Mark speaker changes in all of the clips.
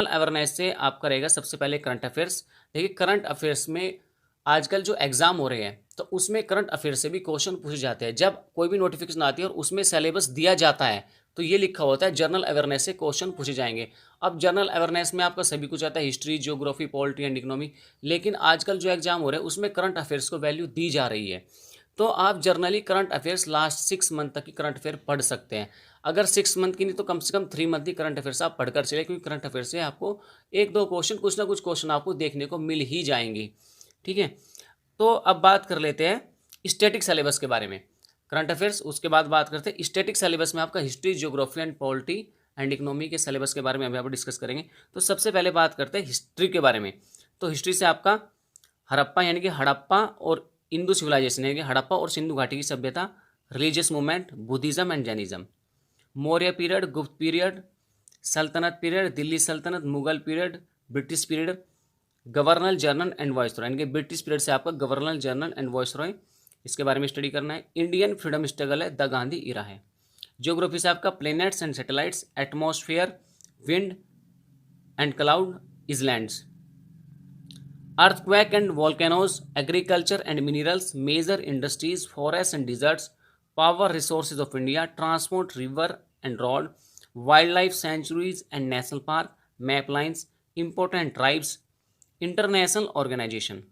Speaker 1: Awareness से आपका रहेगा सबसे पहले करंट अफेयर्स। देखिए करंट अफेयर्स में आजकल जो एग्जाम हो रहे हैं तो उसमें करंट अफेयर्स से भी क्वेश्चन पूछे जाते हैं। जब कोई भी नोटिफिकेशन आती है और उसमें सिलेबस दिया जाता है तो ये लिखा होता है जनरल अवेयरनेस से क्वेश्चन पूछे जाएंगे। अब जनरल अवेयरनेस में आपका सभी कुछ आता है, history, geography, polity and economy. लेकिन आजकल जो एग्जाम हो रहे हैं उसमें करंट अफेयर्स को वैल्यू दी जा रही है। तो आप generally current affairs last 6 month तक की करंट अफेयर पढ़ सकते हैं। अगर 6 मंथ की नहीं तो कम से कम 3 मंथ की करंट अफेयर्स आप पढ़कर चले, क्योंकि करंट अफेयर से आपको एक दो क्वेश्चन, कुछ ना कुछ क्वेश्चन आपको देखने को मिल ही जाएंगे। ठीक है, तो अब बात कर लेते हैं स्टैटिक सिलेबस के बारे में। करंट अफेयर्स, उसके बाद बात करते हैं स्टैटिक सिलेबस में आपका history, geography and polity and economy के सिलेबस के बारे में अभी आप डिस्कस करेंगे। तो सबसे पहले बात करते हैं हिस्ट्री के बारे में। तो हिस्ट्री से आपका हड़प्पा यानी कि हड़प्पा और इंडो सिविलाइजेशन यानी कि हड़प्पा और सिंधु घाटी की सभ्यता, religious movement, Buddhism and Jainism, Maurya period, गुप्त पीरियड, सल्तनत पीरियड, दिल्ली सल्तनत, Mughal period, British period, governor general and viceroy यानी कि ब्रिटिश पीरियड से आपका गवर्नर जनरल एंड वॉइसरॉय, इसके बारे में स्टडी करना है। इंडियन फ्रीडम स्ट्रगल है, द गांधी इरा है। ज्योग्राफी से आपका planets and satellites, atmosphere, wind and cloud, islands, earthquake and volcanoes, agriculture and minerals, major industries, forests and deserts, power resources of India, transport, river and road, wildlife sanctuaries and national park, map lines, important tribes, international organization।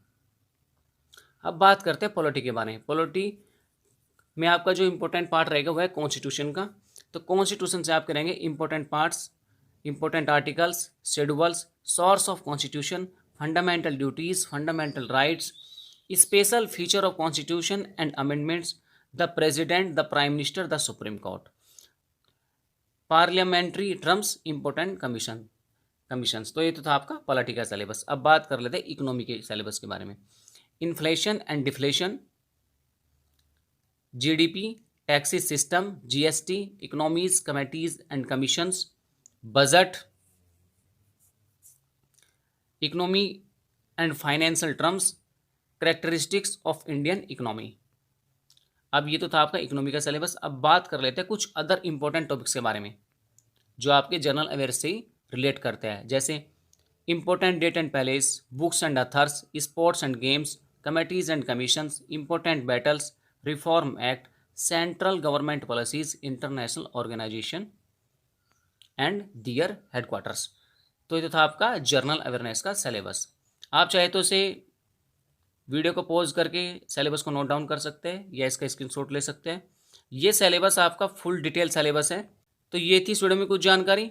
Speaker 1: अब बात करते हैं polity के बारे में। Polity में आपका जो इंपॉर्टेंट पार्ट रहेगा वह है कॉन्स्टिट्यूशन का। तो कॉन्स्टिट्यूशन से आप करेंगे important parts, important articles, schedules, source of constitution, fundamental duties, fundamental rights, special feature of constitution and amendments, the president, the prime minister, the supreme court, parliamentary terms, important commissions. तो ये तो था आपका polity का syllabus. अब बात कर लेते हैं इकोनॉमी के सिलेबस के बारे में। Inflation and deflation, GDP, taxes system, GST, economies, committees and commissions, budget, economy and financial terms, characteristics of Indian economy. अब ये तो था आपका इकोनॉमी का सिलेबस। अब बात कर लेते हैं कुछ अदर इंपॉर्टेंट टॉपिक्स के बारे में जो आपके जनरल अवेयर्स से रिलेट करते हैं, जैसे important date and palace, books and authors, sports and games, committees and commissions, important battles, reform act, central government policies, international organisation and their headquarters. तो ये तो था आपका जर्नल अवेयरनेस का सिलेबस। आप चाहे तो इसे वीडियो को पॉज करके सिलेबस को नोट डाउन कर सकते हैं या इसका स्क्रीनशॉट ले सकते हैं। ये सिलेबस आपका फुल डिटेल सिलेबस है। तो ये थी इस वीडियो में कुछ जानकारी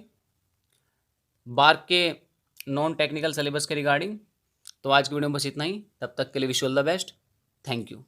Speaker 1: बार्क के नॉन टेक्निकल सिलेबस के रिगार्डिंग। तो आज की वीडियो में बस इतना ही। तब तक के लिए wish you all the best. Thank you.